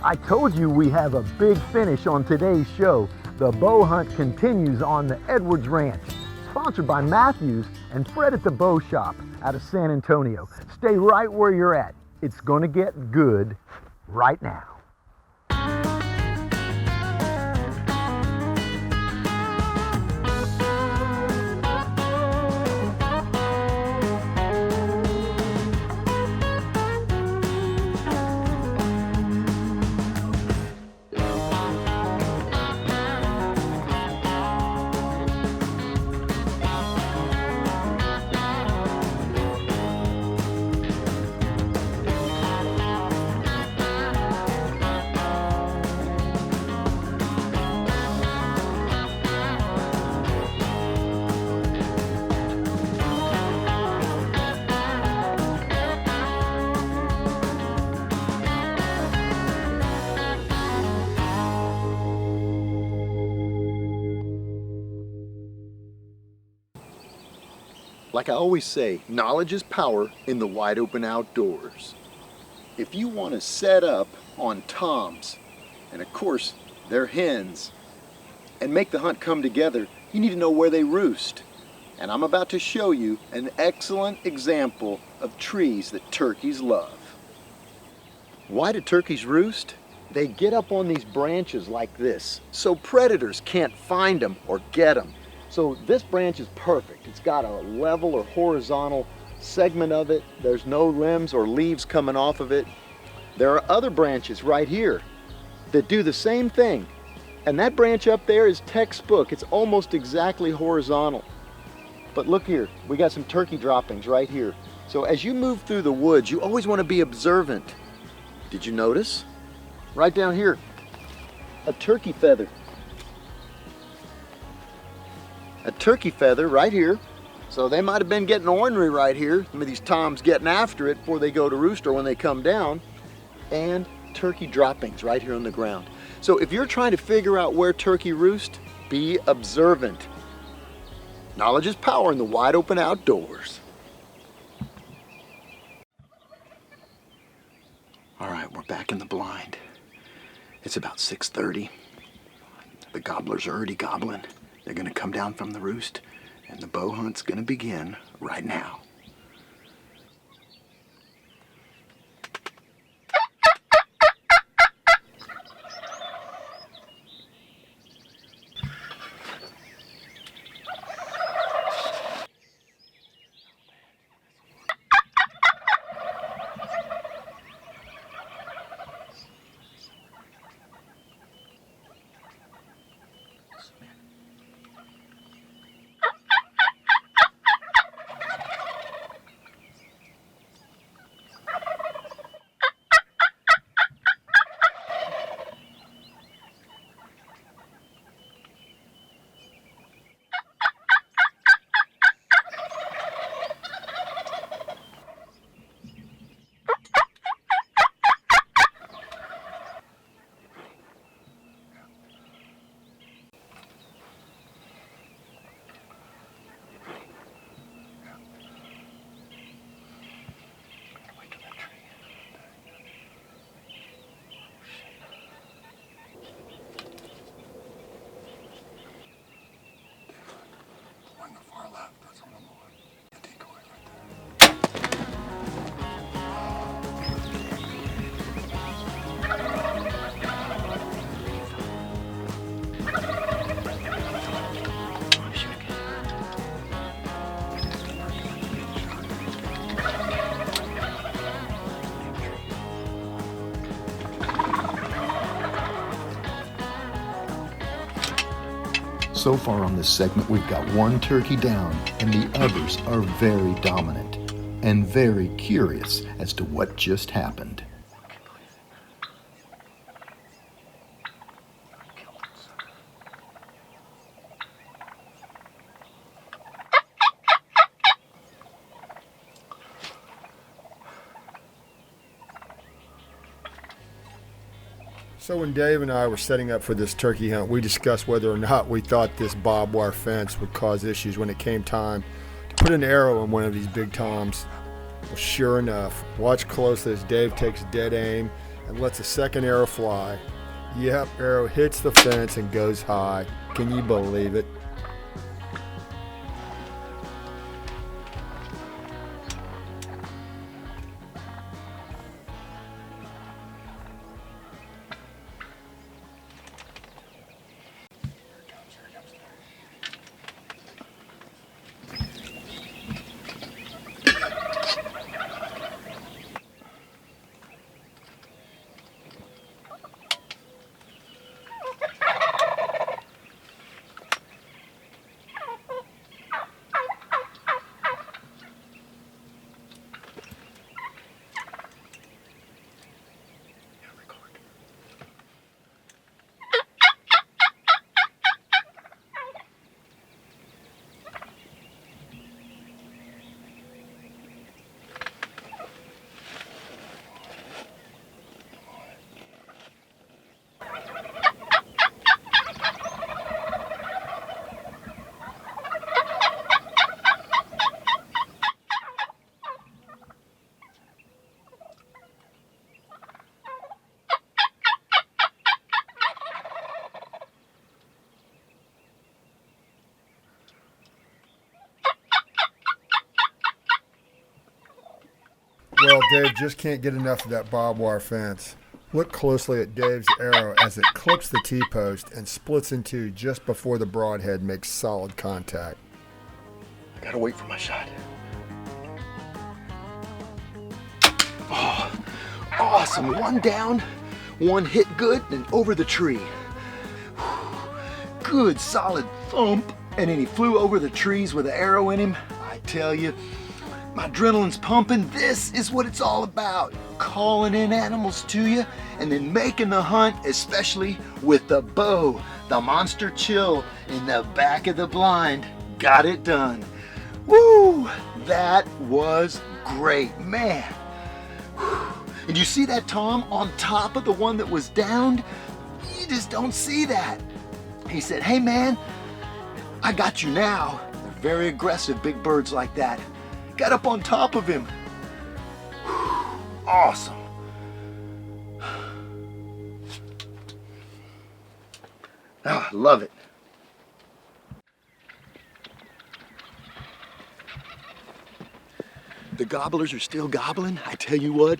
I told you we have a big finish on today's show. The bow hunt continues on the Edwards Ranch, sponsored by Matthews and Fred at the Bow Shop out of San Antonio. Stay right where you're at. It's gonna get good right now. Like I always say, knowledge is power in the wide open outdoors. If you want to set up on toms, and of course they're hens, and make the hunt come together, you need to know where they roost. And I'm about to show you an excellent example of trees that turkeys love. Why do turkeys roost? They get up on these branches like this, so predators can't find them or get them. So this branch is perfect. It's got a level or horizontal segment of it. There's no limbs or leaves coming off of it. There are other branches right here that do the same thing. And that branch up there is textbook. It's almost exactly horizontal. But look here, we got some turkey droppings right here. So as you move through the woods, you always want to be observant. Did you notice? Right down here, a turkey feather. A turkey feather right here. So they might have been getting ornery right here. Some of these toms getting after it before they go to roost or when they come down. And turkey droppings right here on the ground. So if you're trying to figure out where turkey roost, be observant. Knowledge is power in the wide open outdoors. All right, we're back in the blind. It's about 6:30. The gobblers are already gobbling. They're gonna come down from the roost, and the bow hunt's gonna begin right now. So far on this segment, we've got one turkey down, and the others are very dominant and very curious as to what just happened. So when Dave and I were setting up for this turkey hunt, we discussed whether or not we thought this barbed wire fence would cause issues when it came time to put an arrow in one of these big toms. Well, sure enough, watch closely as Dave takes dead aim and lets a second arrow fly. Yep, arrow hits the fence and goes high. Can you believe it? Well, Dave just can't get enough of that barbed wire fence. Look closely at Dave's arrow as it clips the T-post and splits in two just before the broadhead makes solid contact. I gotta wait for my shot. Oh, awesome. One down, one hit good, and over the tree. Good, solid thump. And then he flew over the trees with an arrow in him. I tell you, my adrenaline's pumping. This is what it's all about. Calling in animals to you and then making the hunt, especially with the bow. The monster chill in the back of the blind. Got it done. Woo! That was great, man. Whew. And you see that, Tom, on top of the one that was downed? You just don't see that. He said, hey man, I got you now. They're very aggressive, big birds like that. Got up on top of him. Whew. Awesome. Oh, I love it. The gobblers are still gobbling. I tell you what,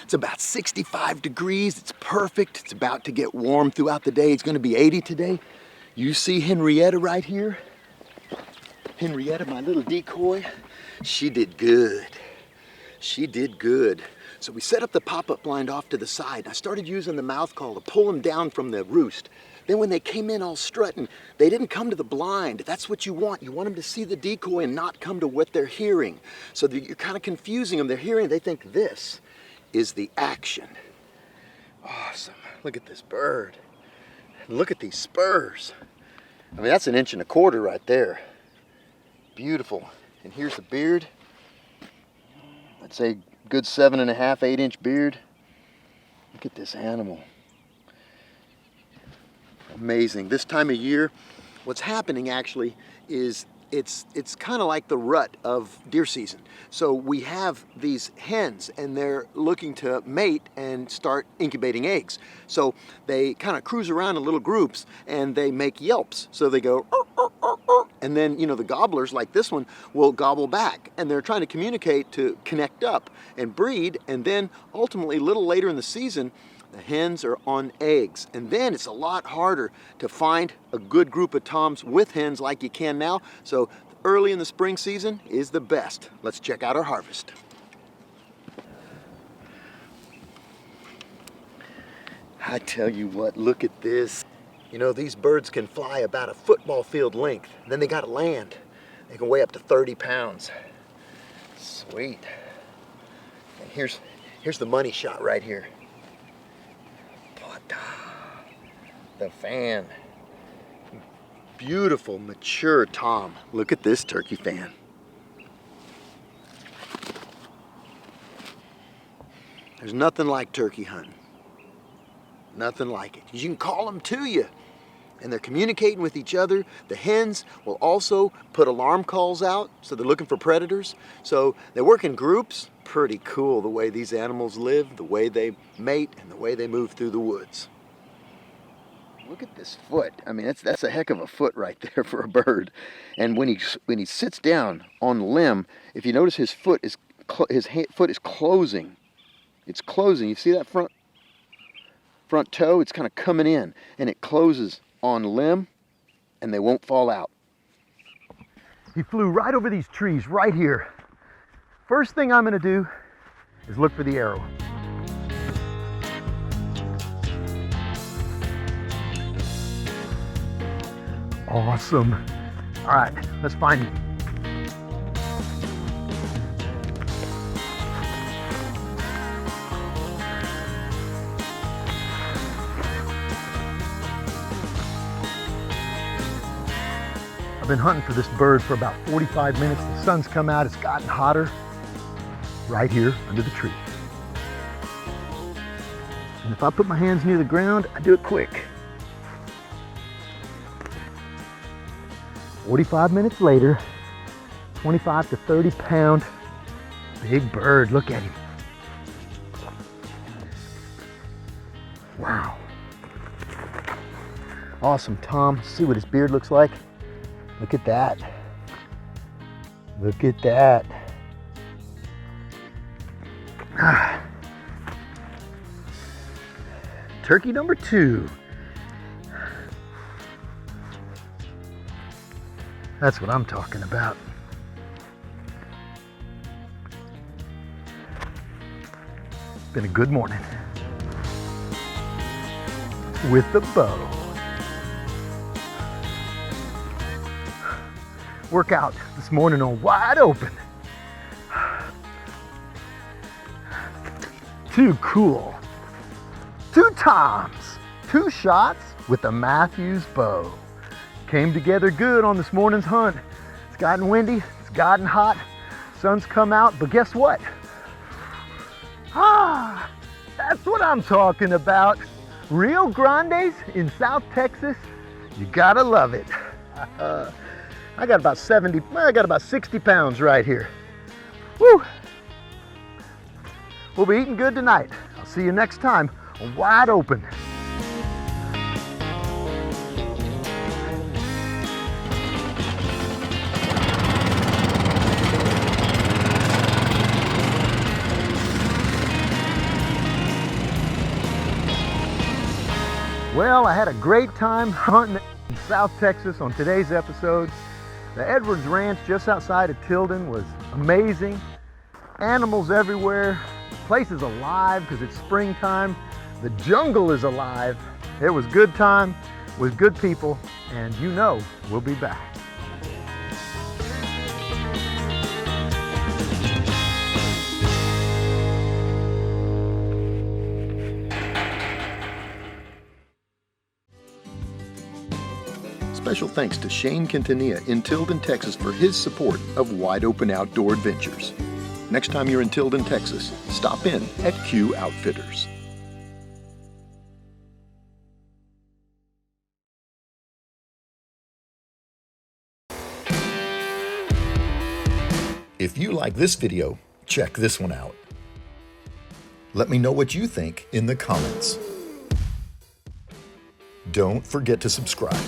it's about 65 degrees. It's perfect. It's about to get warm throughout the day. It's going to be 80 today. You see Henrietta right here? Henrietta, my little decoy, she did good. She did good. So we set up the pop-up blind off to the side. I started using the mouth call to pull them down from the roost. Then when they came in all strutting, they didn't come to the blind. That's what you want. You want them to see the decoy and not come to what they're hearing. So that you're kind of confusing them. They're hearing, they think this is the action. Awesome. Look at this bird. And look at these spurs. I mean, that's 1.25 inches right there. Beautiful. And here's the beard. I'd say good 7.5, 8-inch beard. Look at this animal. Amazing. This time of year, what's happening actually is it's kind of like the rut of deer season. So we have these hens and they're looking to mate and start incubating eggs. So they kind of cruise around in little groups and they make yelps. So they go, "Arr, arr, arr, arr." And then, you know, the gobblers like this one will gobble back, and they're trying to communicate to connect up and breed. And then ultimately a little later in the season, the hens are on eggs, and then it's a lot harder to find a good group of toms with hens like you can now. So early in the spring season is the best. Let's check out our harvest. I tell you what, look at this. You know, these birds can fly about a football field length. Then they gotta land. They can weigh up to 30 pounds. Sweet. And here's the money shot right here. The fan. Beautiful, mature tom. Look at this turkey fan. There's nothing like turkey hunting. Nothing like it. You can call them to you. and they're communicating with each other. The hens will also put alarm calls out, so they're looking for predators. So they work in groups. Pretty cool the way these animals live, the way they mate, and the way they move through the woods. Look at this foot. I mean, that's a heck of a foot right there for a bird. And when he sits down on the limb, if you notice his foot is closing. It's closing. You see that front toe? It's kind of coming in, and it closes on limb, and they won't fall out. He flew right over these trees right here. First thing I'm going to do is look for the arrow. Awesome. All right, let's find him. I've been hunting for this bird for about 45 minutes. The sun's come out, it's gotten hotter. Right here under the tree. And if I put my hands near the ground, I do it quick. 45 minutes later, 25 to 30 pound big bird. Look at him. Wow. Awesome, Tom. See what his beard looks like? Look at that. Look at that. Turkey number 2. That's what I'm talking about. It's been a good morning. With the bow. Workout this morning on wide open. Too cool. 2 toms, 2 shots with a Matthews bow. Came together good on this morning's hunt. It's gotten windy, it's gotten hot, sun's come out, but guess what? That's what I'm talking about. Rio Grandes in South Texas, you gotta love it. I got about 60 pounds right here. Woo! We'll be eating good tonight. I'll see you next time on Wide Open. Well, I had a great time hunting in South Texas on today's episode. The Edwards Ranch just outside of Tilden was amazing. Animals everywhere. The place is alive because it's springtime. The jungle is alive. It was good time with good people, and you know we'll be back. Special thanks to Shane Quintanilla in Tilden, Texas for his support of Wide Open Outdoor Adventures. Next time you're in Tilden, Texas, stop in at Q Outfitters. If you like this video, check this one out. Let me know what you think in the comments. Don't forget to subscribe.